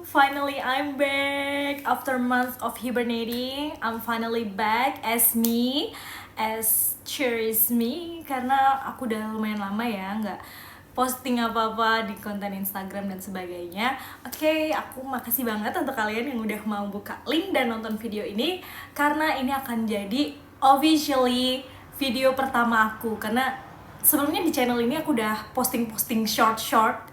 Finally I'm back after months of hibernating. I'm finally back as me, as cheers me, karena aku udah lumayan lama ya nggak posting apa-apa di konten Instagram dan sebagainya. Oke, aku makasih banget untuk kalian yang udah mau buka link dan nonton video ini, karena ini akan jadi officially video pertama aku, karena sebelumnya di channel ini aku udah posting-posting short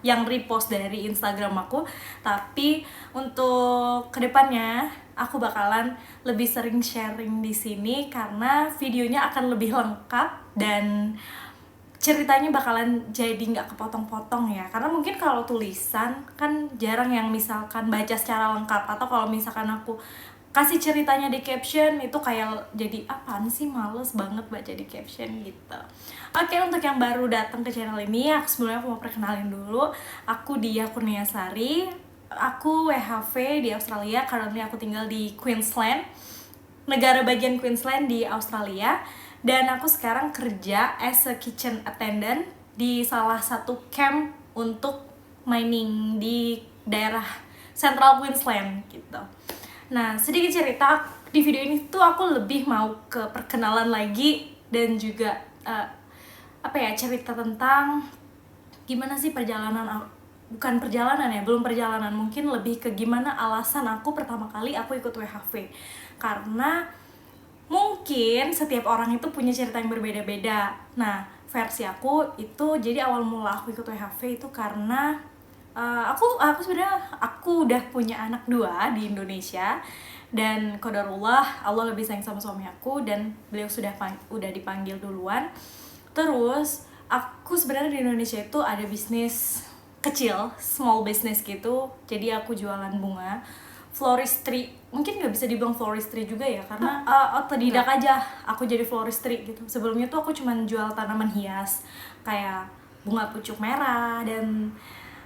yang repost dari Instagram aku. Tapi untuk kedepannya aku bakalan lebih sering sharing di sini karena videonya akan lebih lengkap dan ceritanya bakalan jadi nggak kepotong-potong ya. Karena mungkin kalau tulisan kan jarang yang misalkan baca secara lengkap, atau kalau misalkan aku kasih ceritanya di caption itu kayak jadi apaan sih, males banget baca di caption gitu. Oke, untuk yang baru datang ke channel ini, sebelumnya aku mau perkenalin dulu. Aku Dia Kurniasari, aku WHV di Australia. Currently aku tinggal di Queensland, negara bagian Queensland di Australia. Dan aku sekarang kerja as a kitchen attendant di salah satu camp untuk mining di daerah Central Queensland gitu. Nah, sedikit cerita di video ini tuh aku lebih mau ke perkenalan lagi dan juga cerita tentang gimana sih perjalanan, bukan perjalanan ya, belum perjalanan, mungkin lebih ke gimana alasan aku pertama kali aku ikut WHV. Karena mungkin setiap orang itu punya cerita yang berbeda-beda. Nah, versi aku itu, jadi awal mula aku ikut WHV itu karena aku sebenarnya aku udah punya anak 2 di Indonesia, dan qadarullah Allah lebih sayang sama suami aku dan beliau udah dipanggil duluan. Terus aku sebenarnya di Indonesia itu ada bisnis kecil, small business gitu. Jadi aku jualan bunga, floristry. Mungkin nggak bisa dibilang floristry juga ya, karena otodidak aja aku jadi floristry gitu. Sebelumnya tuh aku cuman jual tanaman hias kayak bunga pucuk merah dan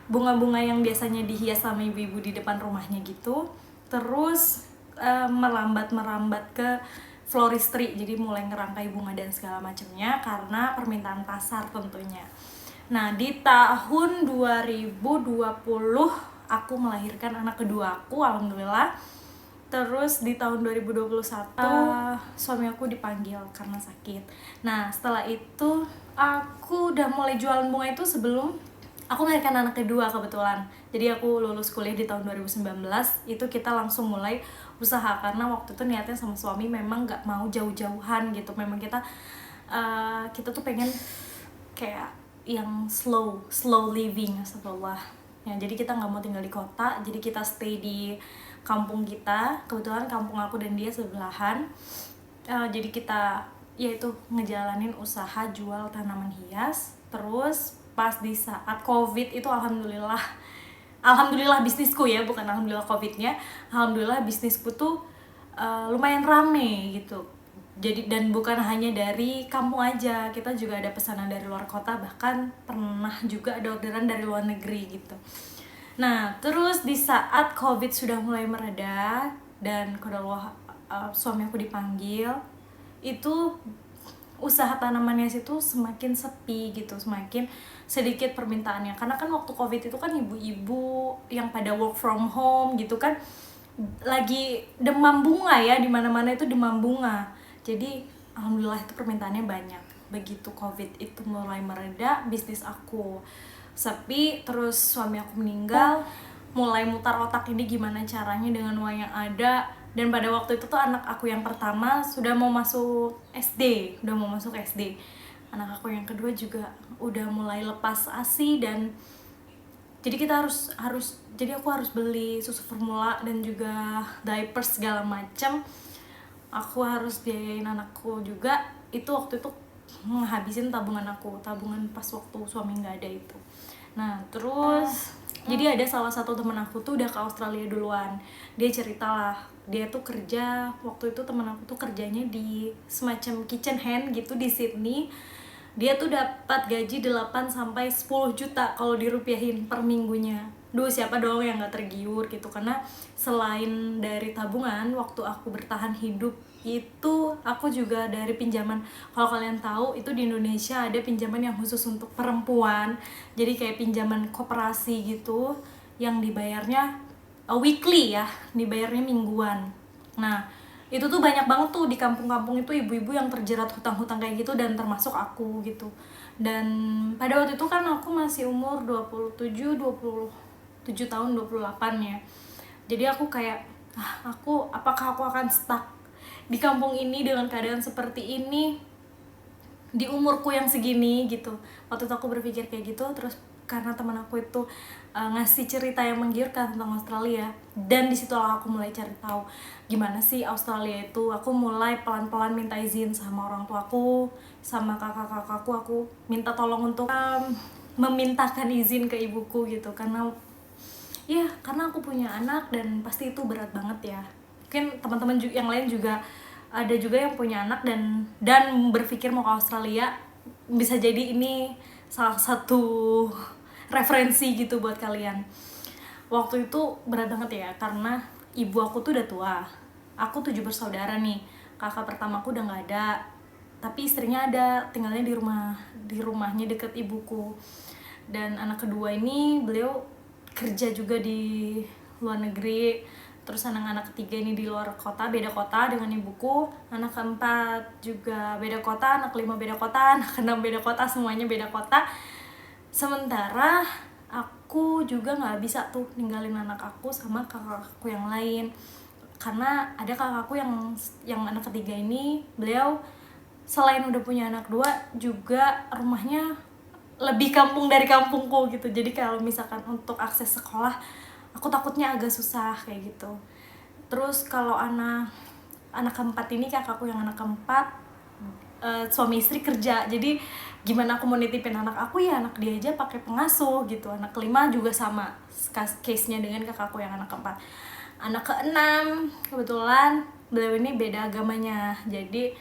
bunga-bunga yang biasanya dihias sama ibu-ibu di depan rumahnya gitu. Terus merambat ke floristry, jadi mulai ngerangkai bunga dan segala macamnya karena permintaan pasar tentunya. Nah, di tahun 2020 aku melahirkan anak kedua aku, alhamdulillah. Terus di tahun 2021 suami aku dipanggil karena sakit. Nah, setelah itu aku udah mulai jualan bunga itu sebelum aku melahirkan anak kedua kebetulan. Jadi aku lulus kuliah di tahun 2019, itu kita langsung mulai usaha karena waktu itu niatnya sama suami memang nggak mau jauh-jauhan gitu. Memang kita tuh pengen kayak yang slow living, astagfirullah. Ya, jadi kita nggak mau tinggal di kota, jadi kita stay di kampung kita. Kebetulan kampung aku dan dia sebelahan. Jadi kita yaitu ngejalanin usaha jual tanaman hias. Terus pas di saat COVID itu alhamdulillah bisnisku ya, bukan alhamdulillah COVID-nya. Alhamdulillah bisnisku tuh lumayan rame gitu. Jadi, dan bukan hanya dari kampung aja, kita juga ada pesanan dari luar kota, bahkan pernah juga ada orderan dari luar negeri gitu. Nah, terus di saat COVID sudah mulai mereda dan qadarullah suami aku dipanggil, itu usaha tanaman hias itu semakin sepi gitu, semakin sedikit permintaannya. Karena kan waktu COVID itu kan ibu-ibu yang pada work from home gitu kan lagi demam bunga ya, di mana-mana itu demam bunga. Jadi alhamdulillah itu permintaannya banyak. Begitu COVID itu mulai mereda, bisnis aku sepi, terus suami aku meninggal, mulai mutar otak ini gimana caranya dengan uang yang ada. Dan pada waktu itu tuh anak aku yang pertama sudah mau masuk SD. Anak aku yang kedua juga udah mulai lepas ASI, dan jadi kita jadi aku harus beli susu formula dan juga diapers segala macam. Aku harus biayain anakku juga. Itu waktu itu menghabisin tabungan pas waktu suami nggak ada itu. Nah, terus jadi ada salah satu teman aku tuh udah ke Australia duluan. Dia cerita lah, dia tuh kerja waktu itu, teman aku tuh kerjanya di semacam kitchen hand gitu di Sydney. Dia tuh dapat gaji 8 sampai 10 juta kalau dirupiahin per minggunya. Duh, siapa dong yang gak tergiur gitu. Karena selain dari tabungan, waktu aku bertahan hidup itu aku juga dari pinjaman. Kalau kalian tahu, itu di Indonesia ada pinjaman yang khusus untuk perempuan. Jadi kayak pinjaman koperasi gitu, yang dibayarnya weekly ya, dibayarnya mingguan. Nah itu tuh banyak banget tuh di kampung-kampung itu ibu-ibu yang terjerat hutang-hutang kayak gitu, dan termasuk aku gitu. Dan pada waktu itu kan aku masih umur 27 tahun, 28 ya. Jadi aku kayak apakah aku akan stuck di kampung ini dengan keadaan seperti ini di umurku yang segini gitu. Waktu itu aku berpikir kayak gitu. Terus karena teman aku itu ngasih cerita yang menggiurkan tentang Australia, dan disitulah aku mulai cari tahu gimana sih Australia itu. Aku mulai pelan-pelan minta izin sama orang tuaku, sama kakak-kakakku. Aku minta tolong untuk memintakan izin ke ibuku gitu, karena aku punya anak dan pasti itu berat banget ya. Mungkin teman-teman yang lain juga ada juga yang punya anak dan berpikir mau ke Australia. Bisa jadi ini salah satu referensi gitu buat kalian. Waktu itu berat banget ya, karena ibu aku tuh udah tua. Aku 7 bersaudara nih. Kakak pertamaku udah nggak ada, tapi istrinya ada, tinggalnya di rumahnya deket ibuku. Dan anak kedua ini beliau kerja juga di luar negeri. Terus anak-anak ketiga ini di luar kota, beda kota dengan ibuku. Anak keempat juga beda kota, anak kelima beda kota, anak keenam beda kota, semuanya beda kota. Sementara aku juga nggak bisa tuh ninggalin anak aku sama kakakku yang lain, karena ada kakakku yang anak ketiga ini, beliau selain udah punya anak dua juga rumahnya lebih kampung dari kampungku gitu. Jadi kalau misalkan untuk akses sekolah aku takutnya agak susah kayak gitu. Terus kalau anak keempat ini, kakakku yang anak keempat suami istri kerja, jadi gimana aku mau nitipin anak aku, ya anak dia aja pakai pengasuh gitu. Anak kelima juga sama case-nya dengan kakakku yang anak keempat. Anak keenam kebetulan beliau ini beda agamanya, jadi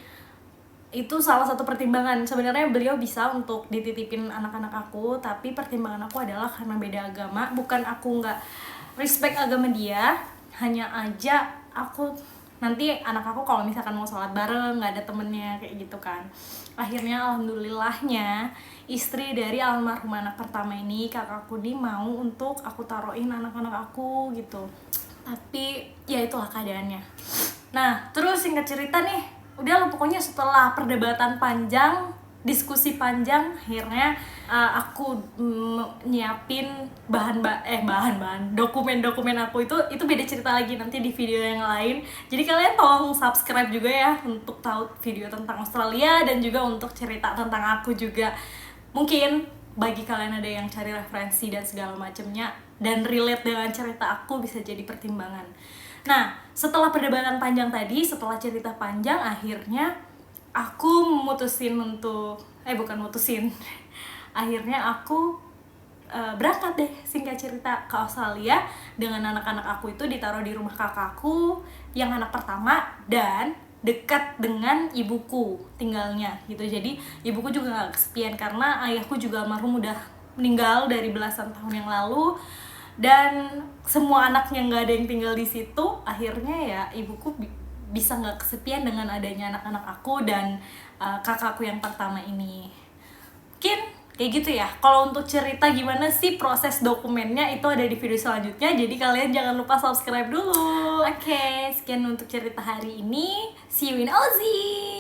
itu salah satu pertimbangan. Sebenarnya beliau bisa untuk dititipin anak-anak aku, tapi pertimbangan aku adalah karena beda agama. Bukan aku nggak respect agama dia, hanya aja aku nanti anak aku kalau misalkan mau sholat bareng nggak ada temennya kayak gitu kan. Akhirnya alhamdulillahnya istri dari almarhum anak pertama ini, kakakku nih, mau untuk aku taruhin anak-anak aku gitu. Tapi ya itulah keadaannya. Nah terus singkat cerita nih, udah pokoknya setelah perdebatan panjang, diskusi panjang, akhirnya aku nyiapin bahan dokumen aku. Itu beda cerita lagi nanti di video yang lain. Jadi kalian tolong subscribe juga ya untuk tahu video tentang Australia, dan juga untuk cerita tentang aku juga. Mungkin bagi kalian ada yang cari referensi dan segala macamnya dan relate dengan cerita aku, bisa jadi pertimbangan. Nah, setelah perdebatan panjang tadi, setelah cerita panjang, akhirnya aku mutusin untuk akhirnya aku berangkat deh, singkat cerita, ke Australia dengan anak-anak aku. Itu ditaruh di rumah kakakku yang anak pertama dan dekat dengan ibuku tinggalnya gitu. Jadi ibuku juga gak kesepian, karena ayahku juga almarhum udah meninggal dari belasan tahun yang lalu, dan semua anaknya nggak ada yang tinggal di situ. Akhirnya ya ibuku bisa nggak kesepian dengan adanya anak-anak aku dan kakakku yang pertama ini. Mungkin kayak gitu ya. Kalau untuk cerita gimana sih proses dokumennya, itu ada di video selanjutnya. Jadi kalian jangan lupa subscribe dulu. Oke, sekian untuk cerita hari ini. See you in Aussie.